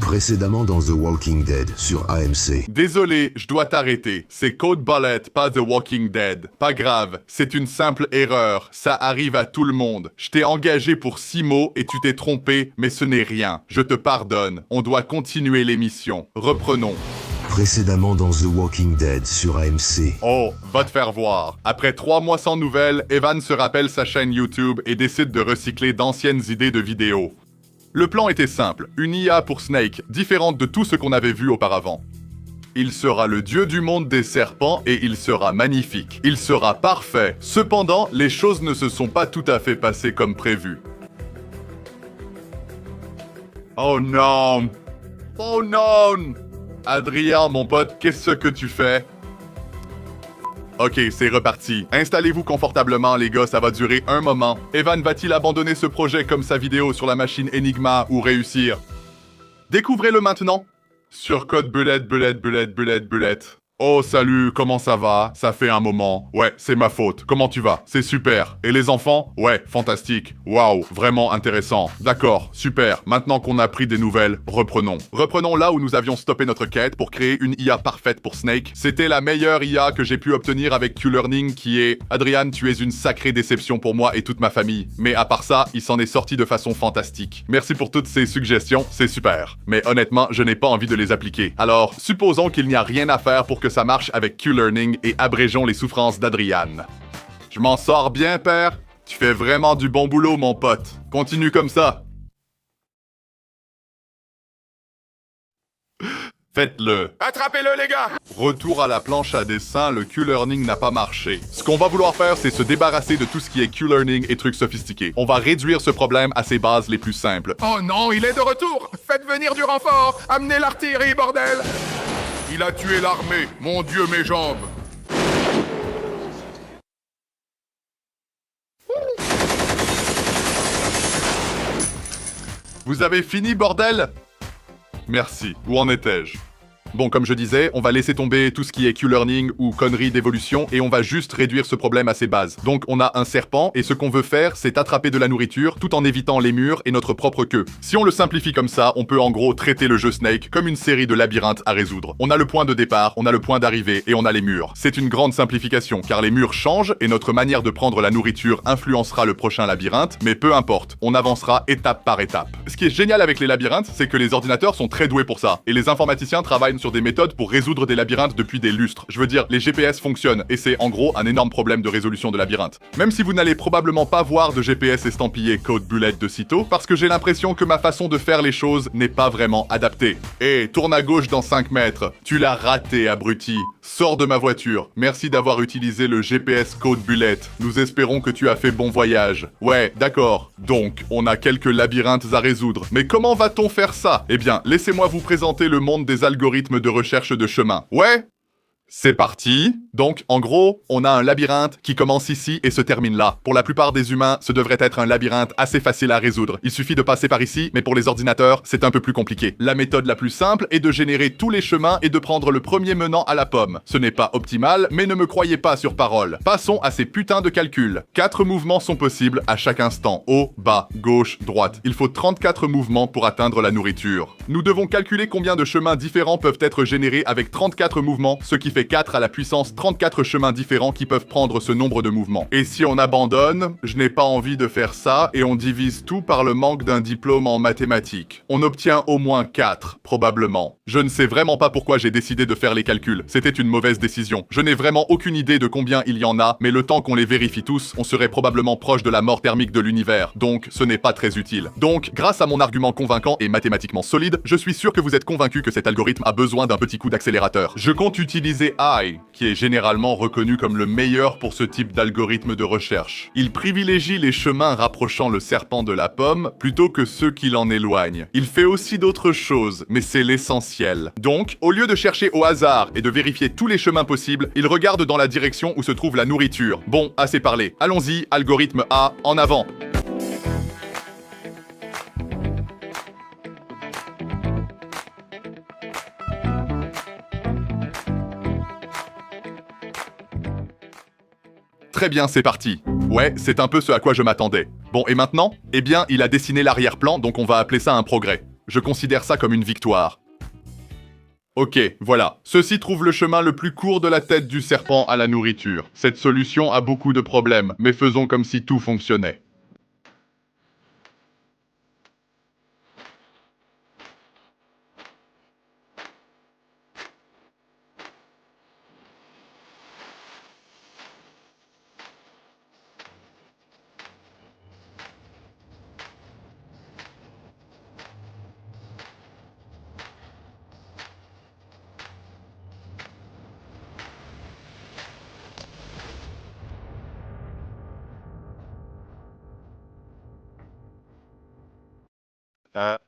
Précédemment dans The Walking Dead sur AMC. Désolé, je dois t'arrêter. C'est Code Bullet, pas The Walking Dead. Pas grave, c'est une simple erreur. Ça arrive à tout le monde. Je t'ai engagé pour 6 mots et tu t'es trompé, mais ce n'est rien. Je te pardonne. On doit continuer l'émission. Reprenons. Précédemment dans The Walking Dead sur AMC. Oh, va te faire voir. Après 3 mois sans nouvelles, Evan se rappelle sa chaîne YouTube et décide de recycler d'anciennes idées de vidéos. Le plan était simple, une IA pour Snake, différente de tout ce qu'on avait vu auparavant. Il sera le dieu du monde des serpents et il sera magnifique. Il sera parfait. Cependant, les choses ne se sont pas tout à fait passées comme prévu. Oh non! Oh non! Adrien, mon pote, qu'est-ce que tu fais? Ok, c'est reparti. Installez-vous confortablement, les gars, ça va durer un moment. Evan va-t-il abandonner ce projet comme sa vidéo sur la machine Enigma ou réussir? Découvrez-le maintenant sur Code Bullet. Oh salut, comment ça va? Ça fait un moment. Ouais, c'est ma faute. Comment tu vas? C'est super. Et les enfants? Ouais, fantastique. Waouh, vraiment intéressant. D'accord, super. Maintenant qu'on a pris des nouvelles, reprenons. Reprenons là où nous avions stoppé notre quête pour créer une IA parfaite pour Snake. C'était la meilleure IA que j'ai pu obtenir avec Q-Learning qui est... Adrian, tu es une sacrée déception pour moi et toute ma famille. Mais à part ça, il s'en est sorti de façon fantastique. Merci pour toutes ces suggestions, c'est super. Mais honnêtement, je n'ai pas envie de les appliquer. Alors, supposons qu'il n'y a rien à faire pour que ça marche avec Q-Learning et abrégeons les souffrances d'Adrian. Je m'en sors bien, père. Tu fais vraiment du bon boulot, mon pote. Continue comme ça. Faites-le. Attrapez-le, les gars! Retour à la planche à dessin, le Q-Learning n'a pas marché. Ce qu'on va vouloir faire, c'est se débarrasser de tout ce qui est Q-Learning et trucs sophistiqués. On va réduire ce problème à ses bases les plus simples. Oh non, il est de retour! Faites venir du renfort! Amenez l'artillerie, bordel! Il a tué l'armée! Mon Dieu, mes jambes! Vous avez fini, bordel? Merci. Où en étais-je? Bon, comme je disais, on va laisser tomber tout ce qui est Q-Learning ou conneries d'évolution et on va juste réduire ce problème à ses bases. Donc, on a un serpent et ce qu'on veut faire, c'est attraper de la nourriture tout en évitant les murs et notre propre queue. Si on le simplifie comme ça, on peut en gros traiter le jeu Snake comme une série de labyrinthes à résoudre. On a le point de départ, on a le point d'arrivée et on a les murs. C'est une grande simplification car les murs changent et notre manière de prendre la nourriture influencera le prochain labyrinthe, mais peu importe, on avancera étape par étape. Ce qui est génial avec les labyrinthes, c'est que les ordinateurs sont très doués pour ça et les informaticiens travaillent sur des méthodes pour résoudre des labyrinthes depuis des lustres. Je veux dire, les GPS fonctionnent, et c'est en gros un énorme problème de résolution de labyrinthe. Même si vous n'allez probablement pas voir de GPS estampillé Code Bullet de sitôt, parce que j'ai l'impression que ma façon de faire les choses n'est pas vraiment adaptée. Hé, tourne à gauche dans 5 mètres. Tu l'as raté, abruti. Sors de ma voiture. Merci d'avoir utilisé le GPS Code Bullet. Nous espérons que tu as fait bon voyage. Ouais, d'accord. Donc, on a quelques labyrinthes à résoudre. Mais comment va-t-on faire ça? Eh bien, laissez-moi vous présenter le monde des algorithmes de recherche de chemin. Ouais? C'est parti. Donc, en gros, on a un labyrinthe qui commence ici et se termine là. Pour la plupart des humains, ce devrait être un labyrinthe assez facile à résoudre. Il suffit de passer par ici, mais pour les ordinateurs, c'est un peu plus compliqué. La méthode la plus simple est de générer tous les chemins et de prendre le premier menant à la pomme. Ce n'est pas optimal, mais ne me croyez pas sur parole. Passons à ces putains de calculs. 4 mouvements sont possibles à chaque instant. Haut, bas, gauche, droite. Il faut 34 mouvements pour atteindre la nourriture. Nous devons calculer combien de chemins différents peuvent être générés avec 34 mouvements, ce qui fait 4 à la puissance 34 chemins différents qui peuvent prendre ce nombre de mouvements. Et si on abandonne, je n'ai pas envie de faire ça et on divise tout par le manque d'un diplôme en mathématiques. On obtient au moins 4, probablement. Je ne sais vraiment pas pourquoi j'ai décidé de faire les calculs. C'était une mauvaise décision. Je n'ai vraiment aucune idée de combien il y en a, mais le temps qu'on les vérifie tous, on serait probablement proche de la mort thermique de l'univers. Donc, ce n'est pas très utile. Donc, grâce à mon argument convaincant et mathématiquement solide, je suis sûr que vous êtes convaincu que cet algorithme a besoin d'un petit coup d'accélérateur. Je compte utiliser AI, qui est généralement reconnu comme le meilleur pour ce type d'algorithme de recherche. Il privilégie les chemins rapprochant le serpent de la pomme plutôt que ceux qui l'en éloignent. Il fait aussi d'autres choses, mais c'est l'essentiel. Donc, au lieu de chercher au hasard et de vérifier tous les chemins possibles, il regarde dans la direction où se trouve la nourriture. Bon, assez parlé. Allons-y, algorithme A, en avant. Très bien, c'est parti. Ouais, c'est un peu ce à quoi je m'attendais. Bon, et maintenant? Eh bien, il a dessiné l'arrière-plan, donc on va appeler ça un progrès. Je considère ça comme une victoire. Ok, voilà. Ceci trouve le chemin le plus court de la tête du serpent à la nourriture. Cette solution a beaucoup de problèmes, mais faisons comme si tout fonctionnait.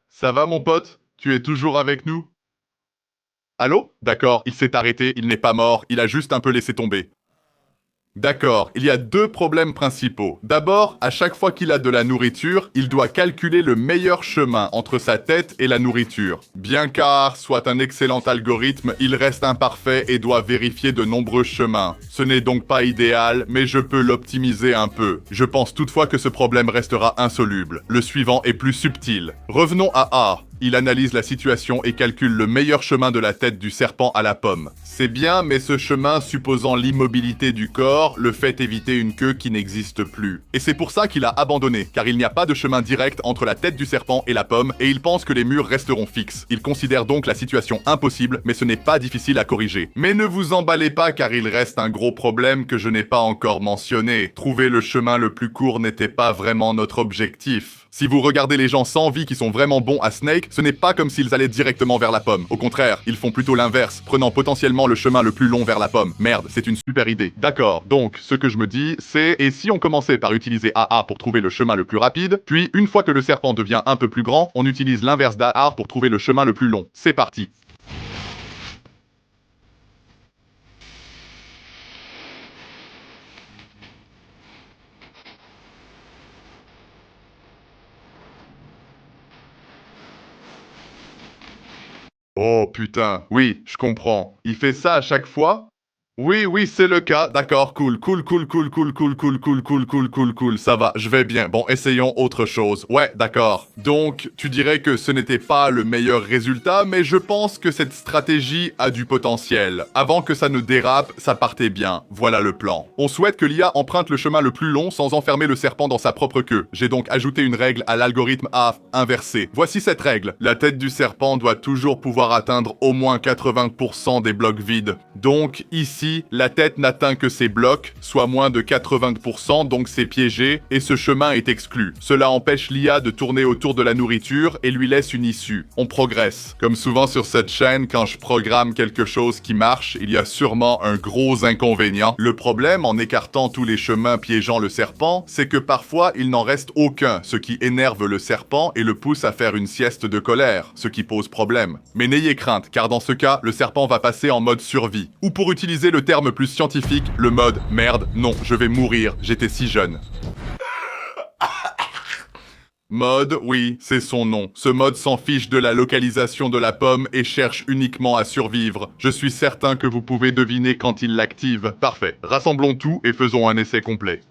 Ça va mon pote? Tu es toujours avec nous? Allô? D'accord, il s'est arrêté, il n'est pas mort, il a juste un peu laissé tomber. D'accord, il y a deux problèmes principaux. D'abord, à chaque fois qu'il a de la nourriture, il doit calculer le meilleur chemin entre sa tête et la nourriture. Bien qu'A soit un excellent algorithme, il reste imparfait et doit vérifier de nombreux chemins. Ce n'est donc pas idéal, mais je peux l'optimiser un peu. Je pense toutefois que ce problème restera insoluble. Le suivant est plus subtil. Revenons à A. Il analyse la situation et calcule le meilleur chemin de la tête du serpent à la pomme. C'est bien, mais ce chemin supposant l'immobilité du corps, le fait éviter une queue qui n'existe plus. Et c'est pour ça qu'il a abandonné, car il n'y a pas de chemin direct entre la tête du serpent et la pomme, et il pense que les murs resteront fixes. Il considère donc la situation impossible, mais ce n'est pas difficile à corriger. Mais ne vous emballez pas, car il reste un gros problème que je n'ai pas encore mentionné. Trouver le chemin le plus court n'était pas vraiment notre objectif. Si vous regardez les gens sans vie qui sont vraiment bons à Snake, ce n'est pas comme s'ils allaient directement vers la pomme. Au contraire, ils font plutôt l'inverse, prenant potentiellement le chemin le plus long vers la pomme. Merde, c'est une super idée. D'accord, donc ce que je me dis, c'est et si on commençait par utiliser AA pour trouver le chemin le plus rapide, puis une fois que le serpent devient un peu plus grand, on utilise l'inverse d'AA pour trouver le chemin le plus long. C'est parti. Oh putain, oui, je comprends. Il fait ça à chaque fois? Oui, oui, c'est le cas. D'accord, cool, cool, cool, cool, cool, cool, cool, cool, cool, cool, cool, cool. Ça va, je vais bien. Bon, essayons autre chose. Ouais, d'accord. Donc, tu dirais que ce n'était pas le meilleur résultat, mais je pense que cette stratégie a du potentiel. Avant que ça ne dérape, ça partait bien. Voilà le plan. On souhaite que l'IA emprunte le chemin le plus long sans enfermer le serpent dans sa propre queue. J'ai donc ajouté une règle à l'algorithme A inversé. Voici cette règle. La tête du serpent doit toujours pouvoir atteindre au moins 80% des blocs vides. Donc, ici, la tête n'atteint que ses blocs, soit moins de 80%, donc c'est piégé, et ce chemin est exclu. Cela empêche l'IA de tourner autour de la nourriture et lui laisse une issue. On progresse. Comme souvent sur cette chaîne, quand je programme quelque chose qui marche, il y a sûrement un gros inconvénient. Le problème, en écartant tous les chemins piégeant le serpent, c'est que parfois il n'en reste aucun, ce qui énerve le serpent et le pousse à faire une sieste de colère, ce qui pose problème. Mais n'ayez crainte, car dans ce cas, le serpent va passer en mode survie. Ou pour utiliser le terme plus scientifique, le mode « merde, non, je vais mourir, j'étais si jeune ». Mode, oui, c'est son nom. Ce mode s'en fiche de la localisation de la pomme et cherche uniquement à survivre. Je suis certain que vous pouvez deviner quand il l'active. Parfait. Rassemblons tout et faisons un essai complet.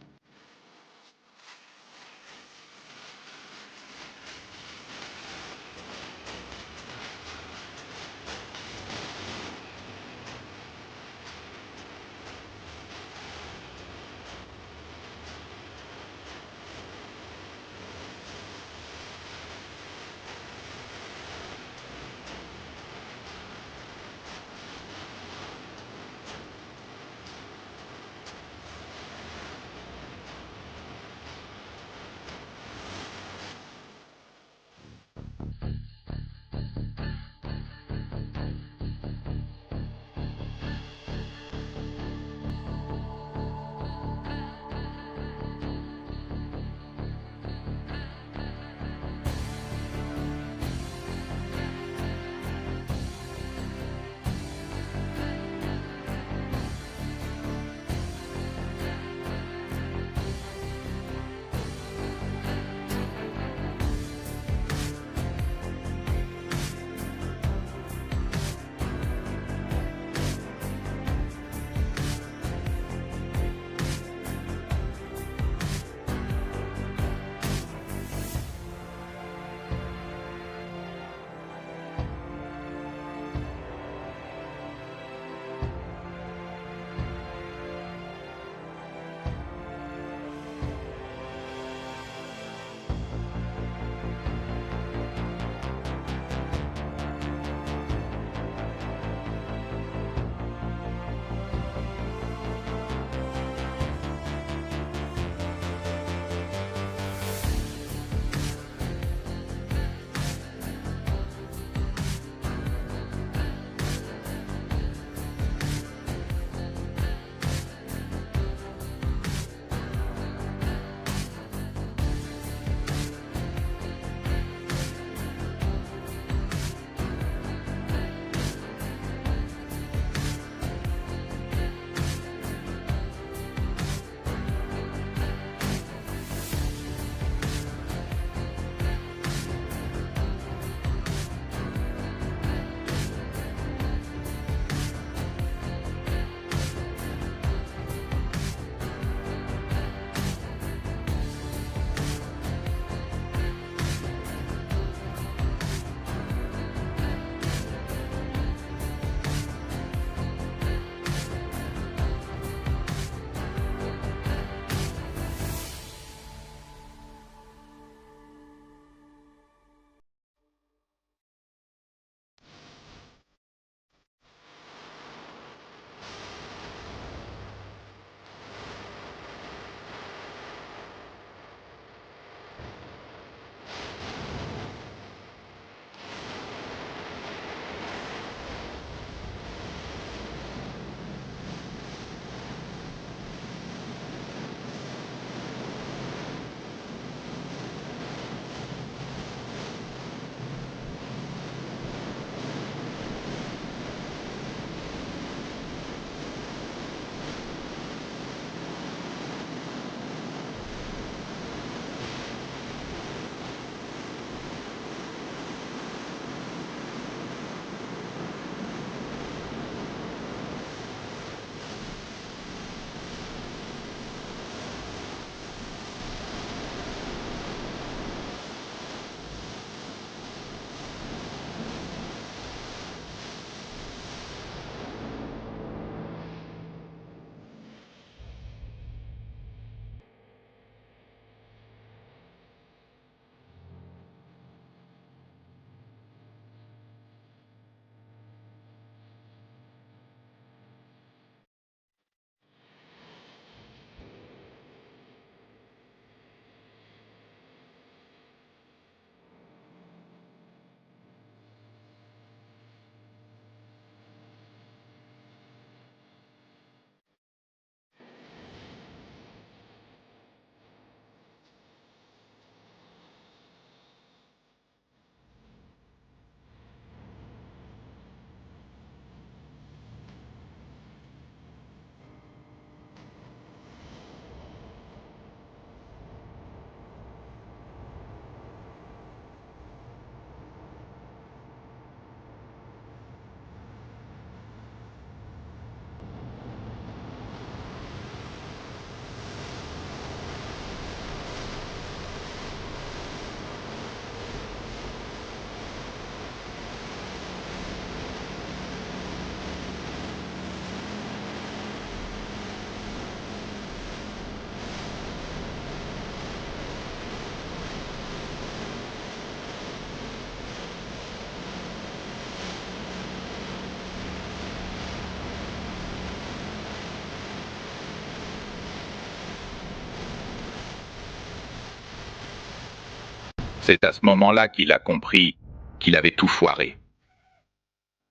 C'est à ce moment-là qu'il a compris qu'il avait tout foiré.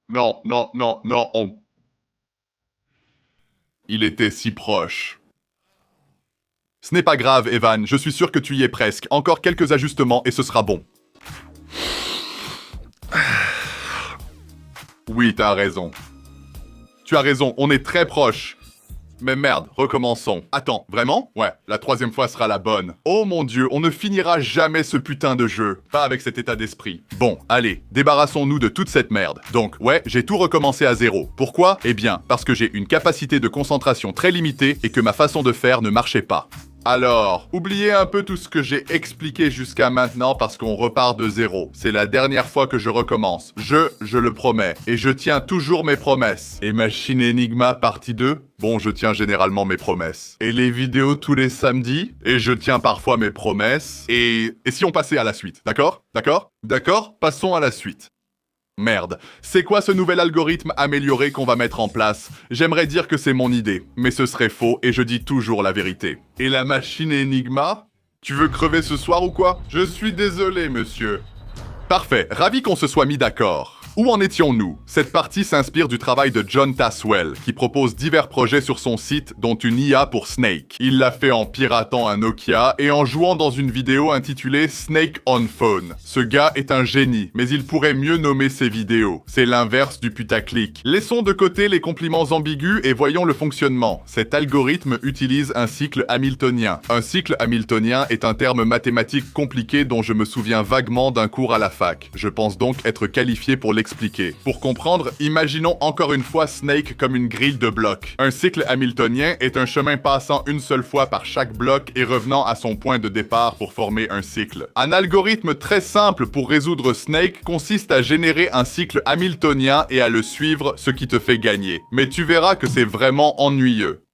Non, non, non, non, Il était si proche. Ce n'est pas grave, Evan, je suis sûr que tu y es presque. Encore quelques ajustements et ce sera bon. Oui, t'as raison. Tu as raison, on est très proche. Mais merde, recommençons. Attends, vraiment? Ouais, la troisième fois sera la bonne. Oh mon dieu, on ne finira jamais ce putain de jeu. Pas avec cet état d'esprit. Bon, allez, débarrassons-nous de toute cette merde. Donc, ouais, j'ai tout recommencé à zéro. Pourquoi? Eh bien, parce que j'ai une capacité de concentration très limitée et que ma façon de faire ne marchait pas. Alors, oubliez un peu tout ce que j'ai expliqué jusqu'à maintenant parce qu'on repart de zéro. C'est la dernière fois que je recommence. Je le promets. Et je tiens toujours mes promesses. Et Machine Enigma partie 2? Bon, je tiens généralement mes promesses. Et les vidéos tous les samedis? Et je tiens parfois mes promesses. Et si on passait à la suite? D'accord? D'accord? D'accord? Passons à la suite. Merde, c'est quoi ce nouvel algorithme amélioré qu'on va mettre en place? J'aimerais dire que c'est mon idée, mais ce serait faux et je dis toujours la vérité. Et la machine Enigma? Tu veux crever ce soir ou quoi? Je suis désolé, monsieur. Parfait, ravi qu'on se soit mis d'accord. Où en étions-nous? Cette partie s'inspire du travail de John Taswell, qui propose divers projets sur son site, dont une IA pour Snake. Il l'a fait en piratant un Nokia et en jouant dans une vidéo intitulée Snake on Phone. Ce gars est un génie, mais il pourrait mieux nommer ses vidéos. C'est l'inverse du putaclic. Laissons de côté les compliments ambigus et voyons le fonctionnement. Cet algorithme utilise un cycle hamiltonien. Un cycle hamiltonien est un terme mathématique compliqué dont je me souviens vaguement d'un cours à la fac. Je pense donc être qualifié pour l'expliquer. Pour comprendre, imaginons encore une fois Snake comme une grille de blocs. Un cycle hamiltonien est un chemin passant une seule fois par chaque bloc et revenant à son point de départ pour former un cycle. Un algorithme très simple pour résoudre Snake consiste à générer un cycle hamiltonien et à le suivre, ce qui te fait gagner. Mais tu verras que c'est vraiment ennuyeux.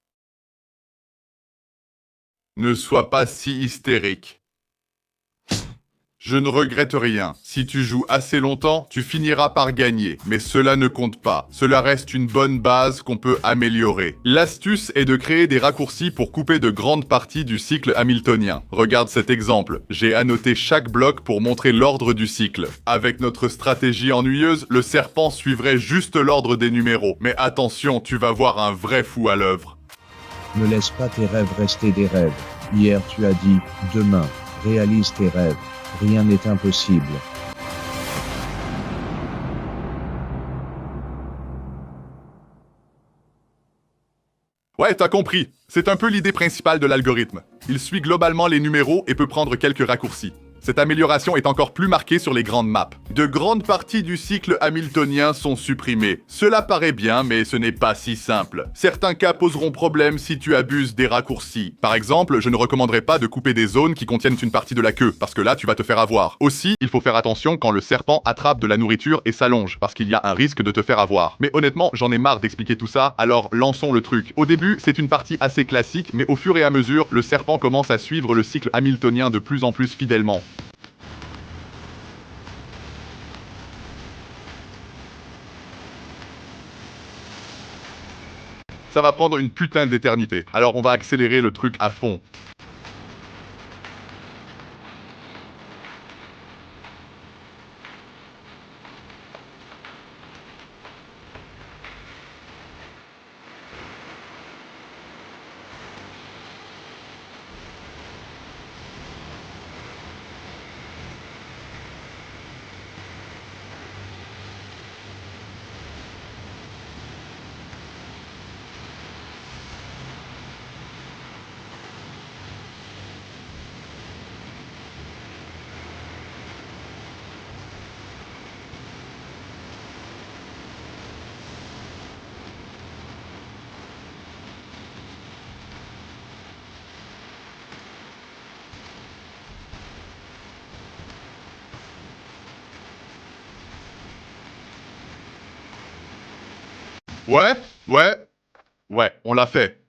Ne sois pas si hystérique. Je ne regrette rien. Si tu joues assez longtemps, tu finiras par gagner. Mais cela ne compte pas. Cela reste une bonne base qu'on peut améliorer. L'astuce est de créer des raccourcis pour couper de grandes parties du cycle hamiltonien. Regarde cet exemple. J'ai annoté chaque bloc pour montrer l'ordre du cycle. Avec notre stratégie ennuyeuse, le serpent suivrait juste l'ordre des numéros. Mais attention, tu vas voir un vrai fou à l'œuvre. Ne laisse pas tes rêves rester des rêves. Hier tu as dit, demain, réalise tes rêves. Rien n'est impossible. Ouais, t'as compris. C'est un peu l'idée principale de l'algorithme. Il suit globalement les numéros et peut prendre quelques raccourcis. Cette amélioration est encore plus marquée sur les grandes maps. De grandes parties du cycle hamiltonien sont supprimées. Cela paraît bien, mais ce n'est pas si simple. Certains cas poseront problème si tu abuses des raccourcis. Par exemple, je ne recommanderais pas de couper des zones qui contiennent une partie de la queue, parce que là, tu vas te faire avoir. Aussi, il faut faire attention quand le serpent attrape de la nourriture et s'allonge, parce qu'il y a un risque de te faire avoir. Mais honnêtement, j'en ai marre d'expliquer tout ça, alors lançons le truc. Au début, c'est une partie assez classique, mais au fur et à mesure, le serpent commence à suivre le cycle hamiltonien de plus en plus fidèlement. Ça va prendre une putain d'éternité. Alors on va accélérer le truc à fond. Ouais, on l'a fait.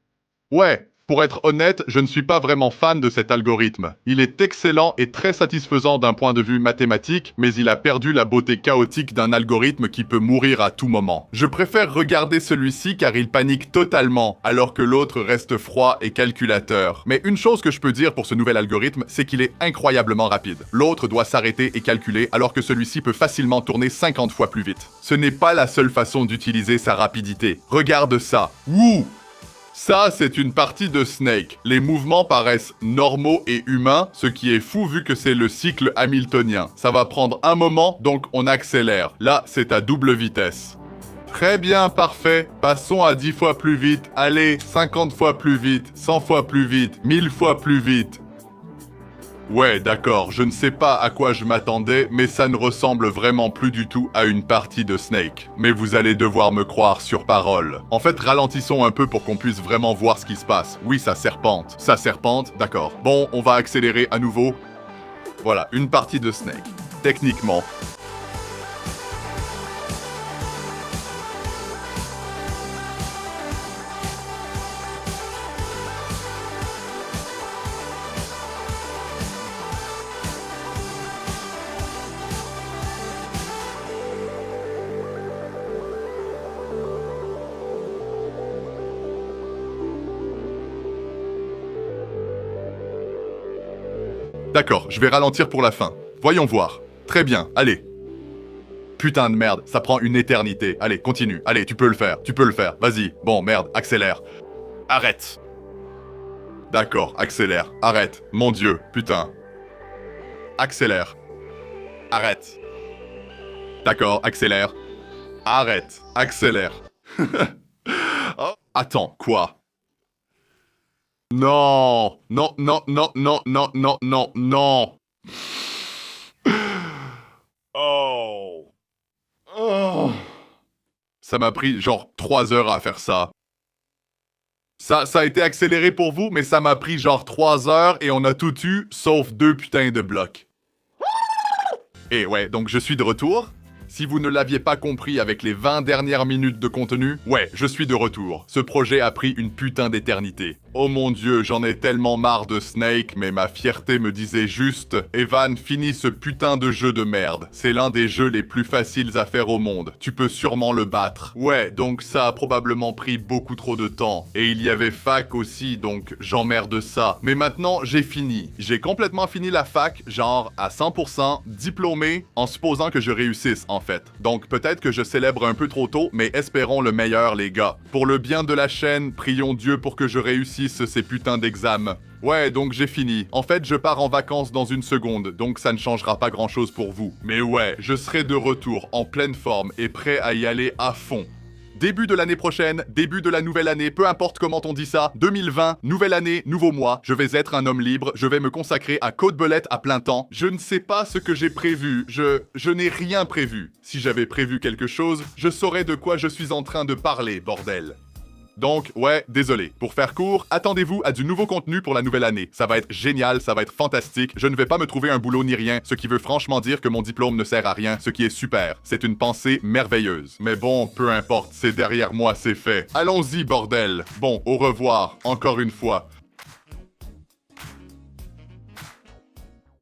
Ouais, Pour être honnête, je ne suis pas vraiment fan de cet algorithme. Il est excellent et très satisfaisant d'un point de vue mathématique, mais il a perdu la beauté chaotique d'un algorithme qui peut mourir à tout moment. Je préfère regarder celui-ci car il panique totalement, alors que l'autre reste froid et calculateur. Mais une chose que je peux dire pour ce nouvel algorithme, c'est qu'il est incroyablement rapide. L'autre doit s'arrêter et calculer, alors que celui-ci peut facilement tourner 50 fois plus vite. Ce n'est pas la seule façon d'utiliser sa rapidité. Regarde ça. Wouh! Ça, c'est une partie de Snake. Les mouvements paraissent normaux et humains, ce qui est fou vu que c'est le cycle hamiltonien. Ça va prendre un moment, donc on accélère. Là, c'est à double vitesse. Très bien, parfait. Passons à 10 fois plus vite. Allez, 50 fois plus vite, 100 fois plus vite, 1000 fois plus vite. Ouais, d'accord, je ne sais pas à quoi je m'attendais, mais ça ne ressemble vraiment plus du tout à une partie de Snake. Mais vous allez devoir me croire sur parole. En fait, ralentissons un peu pour qu'on puisse vraiment voir ce qui se passe. Oui, ça serpente. Ça serpente, d'accord. Bon, on va accélérer à nouveau. Voilà, une partie de Snake. Techniquement. D'accord, je vais ralentir pour la fin. Voyons voir. Très bien, allez. Putain de merde, ça prend une éternité. Allez, continue. Allez, tu peux le faire. Tu peux le faire. Vas-y. Bon, merde, accélère. Arrête. D'accord, accélère. Arrête. Mon Dieu, putain. Accélère. Arrête. D'accord, accélère. Arrête. Accélère. Oh, attends, quoi? Non, non, non, non, non, non, non, non, non. Oh. Oh. Ça m'a pris genre 3 heures à faire ça. Ça a été accéléré pour vous, mais ça m'a pris genre 3 heures et on a tout eu, sauf 2 putains de blocs. Et ouais, donc je suis de retour. Si vous ne l'aviez pas compris avec les 20 dernières minutes de contenu, ouais, je suis de retour. Ce projet a pris une putain d'éternité. Oh mon Dieu, j'en ai tellement marre de Snake, mais ma fierté me disait juste « Evan, finis ce putain de jeu de merde. C'est l'un des jeux les plus faciles à faire au monde. Tu peux sûrement le battre. » Ouais, donc ça a probablement pris beaucoup trop de temps. Et il y avait fac aussi, donc j'emmerde ça. Mais maintenant, j'ai fini. J'ai complètement fini la fac, genre à 100%, diplômé, en supposant que je réussisse en fait. Donc peut-être que je célèbre un peu trop tôt, mais espérons le meilleur les gars. Pour le bien de la chaîne, prions Dieu pour que je réussisse ces putains d'examens. Ouais, donc j'ai fini. En fait, je pars en vacances dans une seconde, donc ça ne changera pas grand-chose pour vous. Mais ouais, je serai de retour, en pleine forme et prêt à y aller à fond. Début de l'année prochaine, début de la nouvelle année, peu importe comment on dit ça, 2020, nouvelle année, nouveau mois, je vais être un homme libre, je vais me consacrer à Code Belette à plein temps. Je ne sais pas ce que j'ai prévu, je n'ai rien prévu. Si j'avais prévu quelque chose, je saurais de quoi je suis en train de parler, bordel. Donc, ouais, désolé. Pour faire court, attendez-vous à du nouveau contenu pour la nouvelle année. Ça va être génial, ça va être fantastique. Je ne vais pas me trouver un boulot ni rien, ce qui veut franchement dire que mon diplôme ne sert à rien, ce qui est super. C'est une pensée merveilleuse. Mais bon, peu importe, c'est derrière moi, c'est fait. Allons-y, bordel. Bon, au revoir, encore une fois.